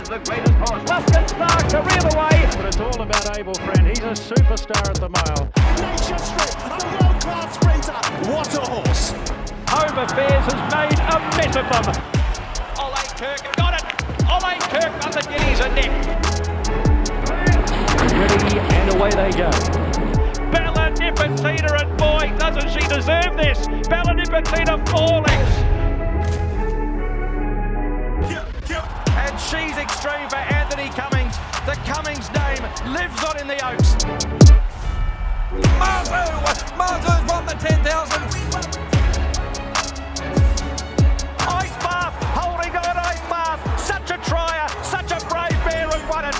The greatest horse. Luskin start to reel away. But it's all about Abel, friend. He's a superstar at the mile. Nature strip, a world-class sprinter. What a horse. Home Affairs has made a mess of them. Ole Kirk got it. Ole Kirk on the guineas and neck. Ready, and away they go. Bella Nipotina, and boy, doesn't she deserve this. Bella Nipotina falling. And she's extreme for Anthony Cummings. The Cummings name lives on in the Oaks. Marzu's won the 10,000. Ice Bath, holding on Ice Bath. Such a trier, such a brave bear and won it.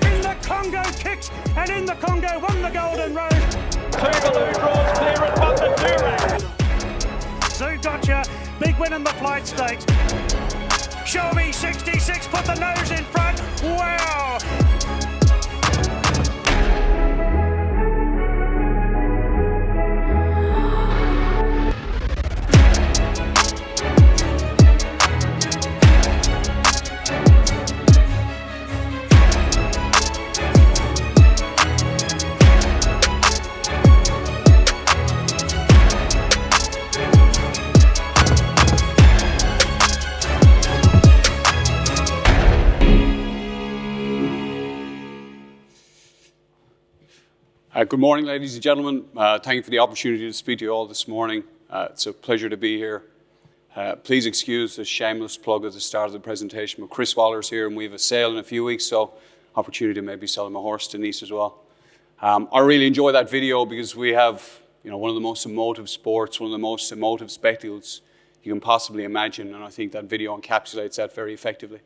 In the Congo kicks, and in the Congo won the Golden Rose. Tuvalu draws clear and won the Durack. Zoo Gotcha, big win in the flight stakes. Show me 66, put the nose in front. Wow! Good morning, ladies and gentlemen. Thank you for the opportunity to speak to you all this morning. It's a pleasure to be here. Please excuse the shameless plug at the start of the presentation, but Chris Waller's here and we have a sale in a few weeks, so opportunity to maybe sell my horse to Nice as well. I really enjoy that video because we have one of the most emotive sports, one of the most emotive spectacles you can possibly imagine, and I think that video encapsulates that very effectively.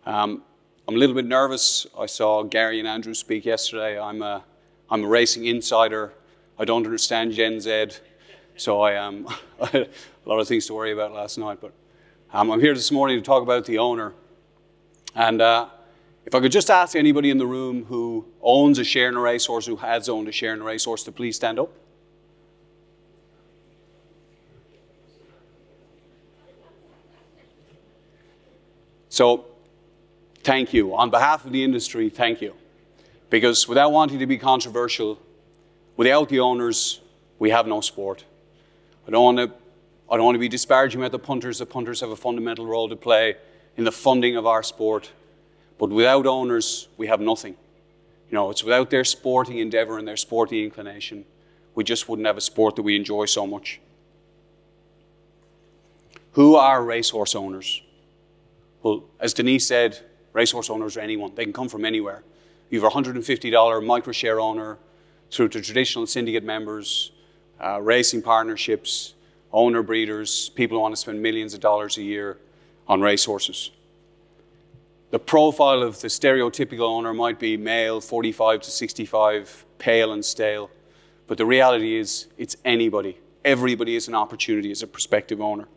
I'm a little bit nervous. I saw Gary and Andrew speak yesterday. I'm a racing insider. I don't understand Gen Z, so I had a lot of things to worry about last night. But I'm here this morning to talk about the owner. And if I could just ask anybody in the room who owns a share in a racehorse, who has owned a share in a racehorse, to please stand up. So, thank you. On behalf of the industry, thank you. Because without wanting to be controversial, without the owners, we have no sport. I don't want to be disparaging about the punters. The punters have a fundamental role to play in the funding of our sport. But without owners, we have nothing. It's without their sporting endeavor and their sporting inclination, we just wouldn't have a sport that we enjoy so much. Who are racehorse owners? Well, as Denise said, racehorse owners are anyone. They can come from anywhere. You have a $150 micro-share owner through to traditional syndicate members, racing partnerships, owner breeders, people who want to spend millions of dollars a year on racehorses. The profile of the stereotypical owner might be male, 45 to 65, pale and stale. But the reality is, it's anybody. Everybody is an opportunity as a prospective owner.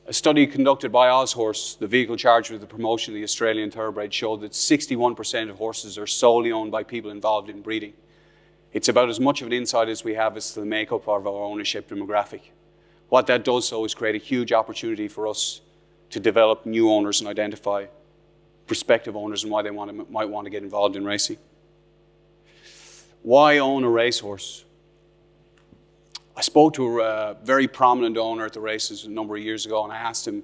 A study conducted by Ozhorse, the vehicle charged with the promotion of the Australian thoroughbred, showed that 61% of horses are solely owned by people involved in breeding. It's about as much of an insight as we have as to the makeup of our ownership demographic. What that does, though, is create a huge opportunity for us to develop new owners and identify prospective owners and why they might want to get involved in racing. Why own a racehorse? I spoke to a very prominent owner at the races a number of years ago, and I asked him,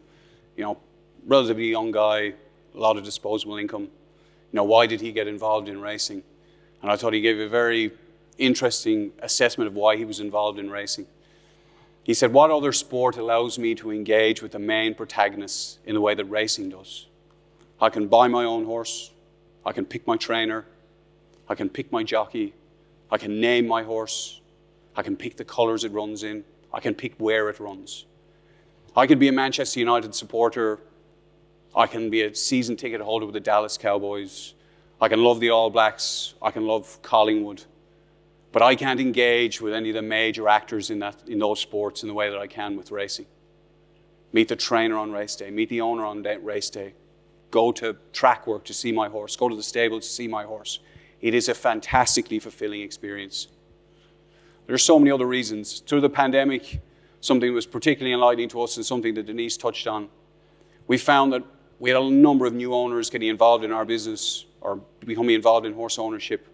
relatively young guy, a lot of disposable income, why did he get involved in racing? And I thought he gave a very interesting assessment of why he was involved in racing. He said, what other sport allows me to engage with the main protagonists in the way that racing does? I can buy my own horse, I can pick my trainer, I can pick my jockey, I can name my horse, I can pick the colours it runs in. I can pick where it runs. I could be a Manchester United supporter. I can be a season ticket holder with the Dallas Cowboys. I can love the All Blacks, I can love Collingwood, but I can't engage with any of the major actors in those sports in the way that I can with racing. Meet the trainer on race day, meet the owner on race day, go to track work to see my horse, go to the stable to see my horse. It is a fantastically fulfilling experience. There are so many other reasons. Through the pandemic, something that was particularly enlightening to us and something that Denise touched on, we found that we had a number of new owners getting involved in our business or becoming involved in horse ownership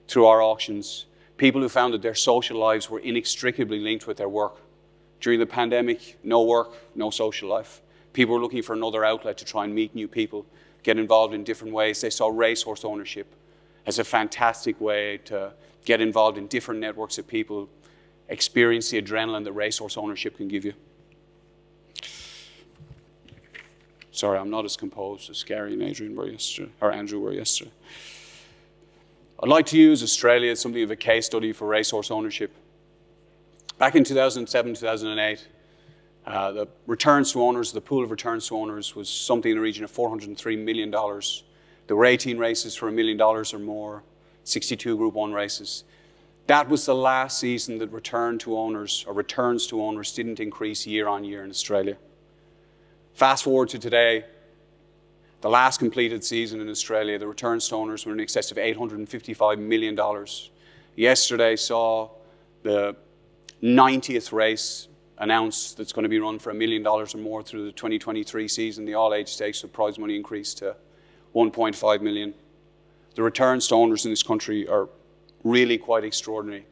through our auctions. People who found that their social lives were inextricably linked with their work. During the pandemic, no work, no social life. People were looking for another outlet to try and meet new people, get involved in different ways. They saw racehorse ownership as a fantastic way to get involved in different networks of people, experience the adrenaline that racehorse ownership can give you. Sorry, I'm not as composed as Gary and Adrian were yesterday, or Andrew were yesterday. I'd like to use Australia as something of a case study for racehorse ownership. Back in 2007, 2008, the returns to owners, the pool of returns to owners was something in the region of $403 million. There were 18 races for $1 million or more, 62 Group 1 races. That was the last season that returns to owners didn't increase year on year in Australia. Fast forward to today, the last completed season in Australia, the returns to owners were in excess of $855 million. Yesterday saw the 90th race announced that's going to be run for $1 million or more through the 2023 season. The all-age stakes with prize money increased to $1.5 million. The returns to owners in this country are really quite extraordinary.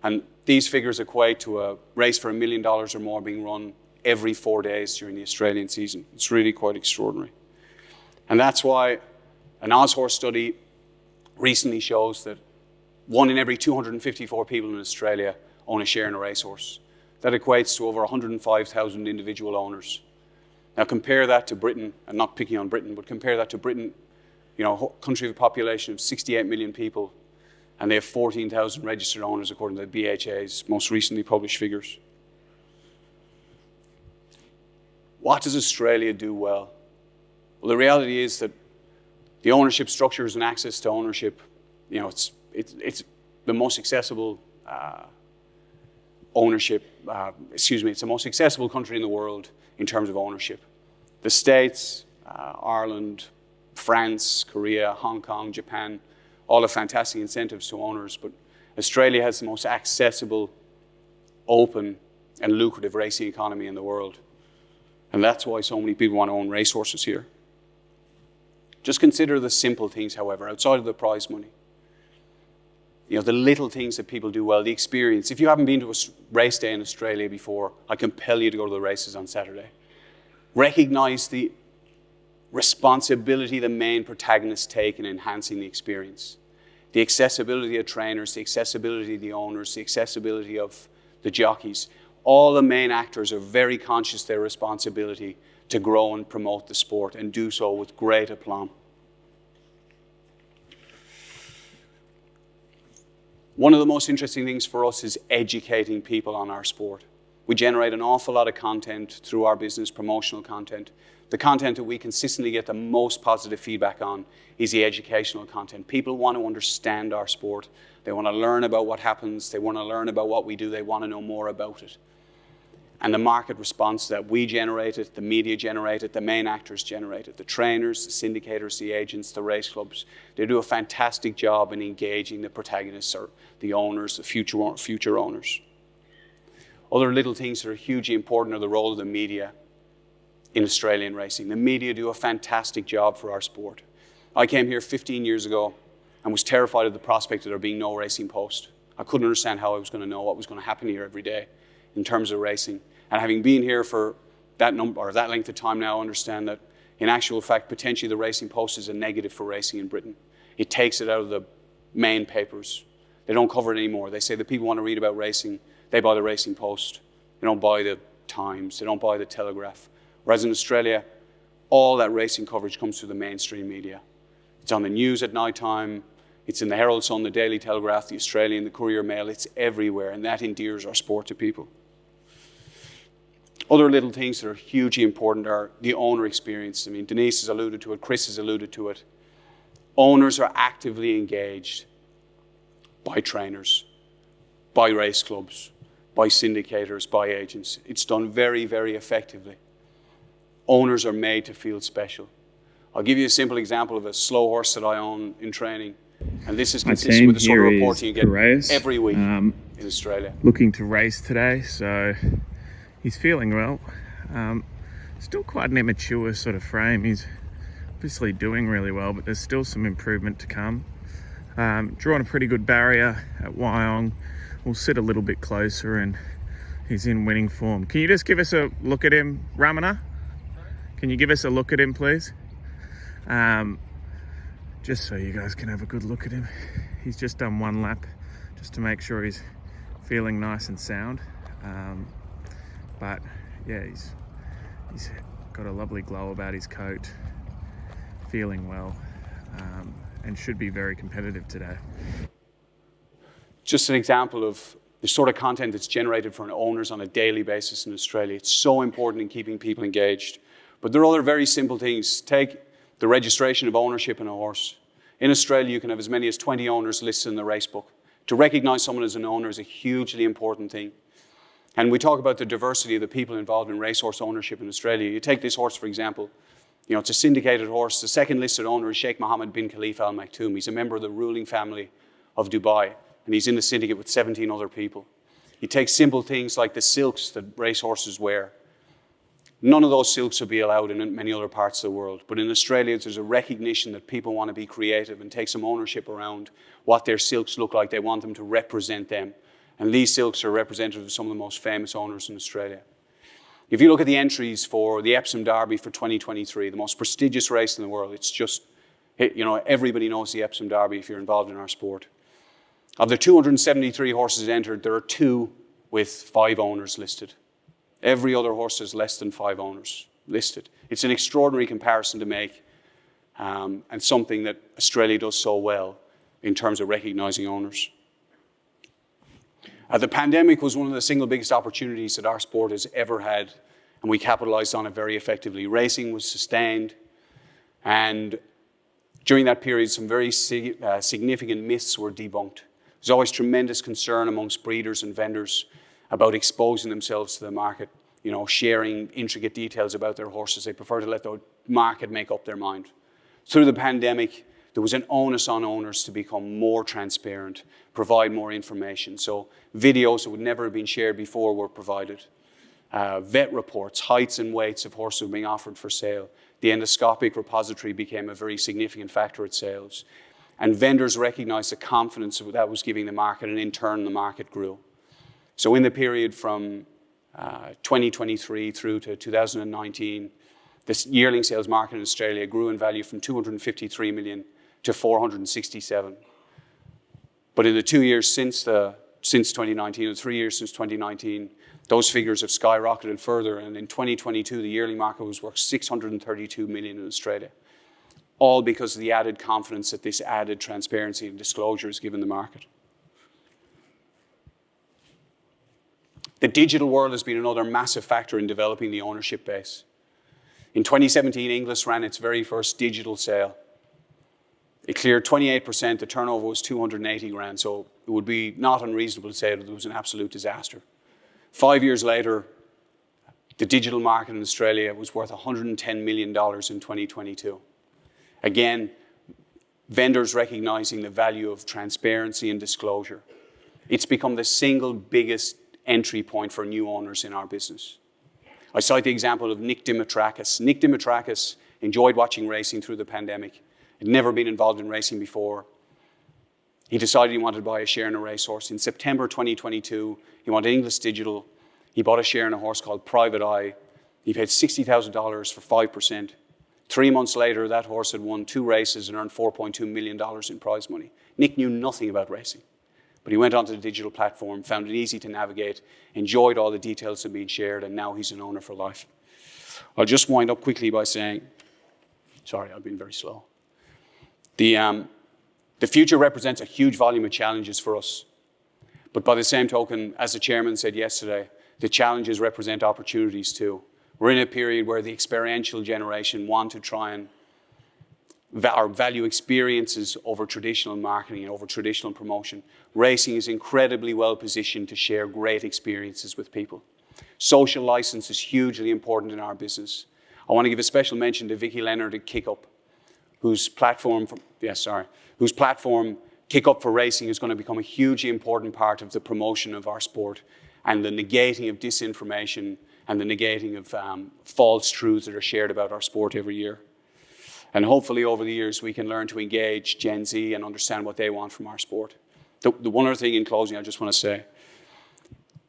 And these figures equate to a race for $1 million or more being run every 4 days during the Australian season. It's really quite extraordinary. And that's why an Ozhorse study recently shows that 1 in every 254 people in Australia own a share in a racehorse. That equates to over 105,000 individual owners. Now compare that to Britain, and not picking on Britain, but compare that to Britain, a country with a population of 68 million people, and they have 14,000 registered owners according to the BHA's most recently published figures. What does Australia do well? Well, the reality is that the ownership structures and access to ownership, it's the most accessible it's the most accessible country in the world in terms of ownership. The States, Ireland, France, Korea, Hong Kong, Japan, all have fantastic incentives to owners, but Australia has the most accessible, open, and lucrative racing economy in the world. And that's why so many people want to own racehorses here. Just consider the simple things, however, outside of the prize money. The little things that people do well, the experience. If you haven't been to a race day in Australia before, I compel you to go to the races on Saturday. Recognize the responsibility the main protagonists take in enhancing the experience. The accessibility of trainers, the accessibility of the owners, the accessibility of the jockeys. All the main actors are very conscious of their responsibility to grow and promote the sport and do so with great aplomb. One of the most interesting things for us is educating people on our sport. We generate an awful lot of content through our business, promotional content. The content that we consistently get the most positive feedback on is the educational content. People want to understand our sport. They want to learn about what happens. They want to learn about what we do. They want to know more about it. And the market response that we generate it, the media generate it, the main actors generate it, the trainers, the syndicators, the agents, the race clubs, they do a fantastic job in engaging the protagonists or the owners, the future owners. Other little things that are hugely important are the role of the media in Australian racing. The media do a fantastic job for our sport. I came here 15 years ago and was terrified of the prospect of there being no racing post. I couldn't understand how I was going to know what was going to happen here every day in terms of racing. And having been here for that length of time now, I understand that in actual fact, potentially the racing post is a negative for racing in Britain. It takes it out of the main papers. They don't cover it anymore. They say that people want to read about racing, they buy the Racing Post. They don't buy the Times. They don't buy the Telegraph. Whereas in Australia, all that racing coverage comes through the mainstream media. It's on the news at night time. It's in the Herald Sun, the Daily Telegraph, the Australian, the Courier Mail. It's everywhere, and that endears our sport to people. Other little things that are hugely important are the owner experience. I mean, Denise has alluded to it, Chris has alluded to it. Owners are actively engaged by trainers, by race clubs, by syndicators, by agents. It's done very, very effectively. Owners are made to feel special. I'll give you a simple example of a slow horse that I own in training, and this is consistent with the sort of reporting you get every week in Australia. Looking to race today, so he's feeling well. Still quite an immature sort of frame. He's obviously doing really well, but there's still some improvement to come. Drawn a pretty good barrier at Wyong. We'll sit a little bit closer, and he's in winning form. Can you just give us a look at him, Ramana? Can you give us a look at him, please? Just so you guys can have a good look at him. He's just done one lap just to make sure he's feeling nice and sound. But yeah, he's got a lovely glow about his coat, feeling well, and should be very competitive today. Just an example of the sort of content that's generated for owners on a daily basis in Australia. It's so important in keeping people engaged. But there are other very simple things. Take the registration of ownership in a horse. In Australia, you can have as many as 20 owners listed in the race book. To recognise someone as an owner is a hugely important thing. And we talk about the diversity of the people involved in racehorse ownership in Australia. You take this horse, for example. You know, it's a syndicated horse. The second listed owner is Sheikh Mohammed bin Khalifa Al Maktoum. He's a member of the ruling family of Dubai, and he's in the syndicate with 17 other people. You take simple things like the silks that racehorses wear. None of those silks would be allowed in many other parts of the world. But in Australia, there's a recognition that people want to be creative and take some ownership around what their silks look like. They want them to represent them. And these silks are representative of some of the most famous owners in Australia. If you look at the entries for the Epsom Derby for 2023, the most prestigious race in the world, it's just, you know, everybody knows the Epsom Derby if you're involved in our sport. Of the 273 horses entered, there are 2 with 5 owners listed. Every other horse has less than 5 owners listed. It's an extraordinary comparison to make, and something that Australia does so well in terms of recognising owners. The pandemic was one of the single biggest opportunities that our sport has ever had, and we capitalised on it very effectively. Racing was sustained, and during that period, some very significant myths were debunked. There's always tremendous concern amongst breeders and vendors about exposing themselves to the market, you know, sharing intricate details about their horses. They prefer to let the market make up their mind. Through the pandemic, there was an onus on owners to become more transparent, provide more information. So videos that would never have been shared before were provided. Vet reports, heights and weights of horses being offered for sale. The endoscopic repository became a very significant factor at sales. And vendors recognized the confidence that was giving the market, and in turn the market grew. So in the period from 2023 through to 2019, this yearling sales market in Australia grew in value from 253 million to 467. But in the 2 years since 2019, or 3 years since 2019, those figures have skyrocketed further. And in 2022, the yearling market was worth 632 million in Australia. All because of the added confidence that this added transparency and disclosure has given the market. The digital world has been another massive factor in developing the ownership base. In 2017, Inglis ran its very first digital sale. It cleared 28%, the turnover was 280 grand, so it would be not unreasonable to say that it was an absolute disaster. 5 years later, the digital market in Australia was worth $110 million in 2022. Again, vendors recognizing the value of transparency and disclosure. It's become the single biggest entry point for new owners in our business. I cite the example of Nick Dimitrakis. Nick Dimitrakis enjoyed watching racing through the pandemic. He'd never been involved in racing before. He decided he wanted to buy a share in a racehorse. In September 2022, he wanted Inglis Digital. He bought a share in a horse called Private Eye. He paid $60,000 for 5%. 3 months later, that horse had won 2 races and earned $4.2 million in prize money. Nick knew nothing about racing, but he went onto the digital platform, found it easy to navigate, enjoyed all the details that had been shared, and now he's an owner for life. I'll just wind up quickly by saying, sorry, I've been very slow. The future represents a huge volume of challenges for us. But by the same token, as the chairman said yesterday, the challenges represent opportunities too. We're in a period where the experiential generation want to try and value experiences over traditional marketing and over traditional promotion, racing is incredibly well positioned to share great experiences with people. Social license is hugely important in our business. I want to give a special mention to Vicky Leonard at Kick Up, whose platform Kick Up for Racing is going to become a hugely important part of the promotion of our sport and the negating of disinformation and the negating of false truths that are shared about our sport every year. And hopefully over the years we can learn to engage Gen Z and understand what they want from our sport. The one other thing in closing I just want to say,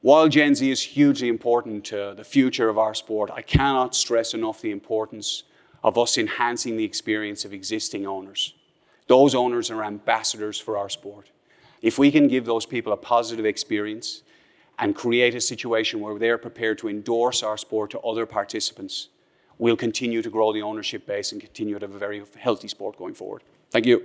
while Gen Z is hugely important to the future of our sport, I cannot stress enough the importance of us enhancing the experience of existing owners. Those owners are ambassadors for our sport. If we can give those people a positive experience and create a situation where they're prepared to endorse our sport to other participants, we'll continue to grow the ownership base and continue to have a very healthy sport going forward. Thank you.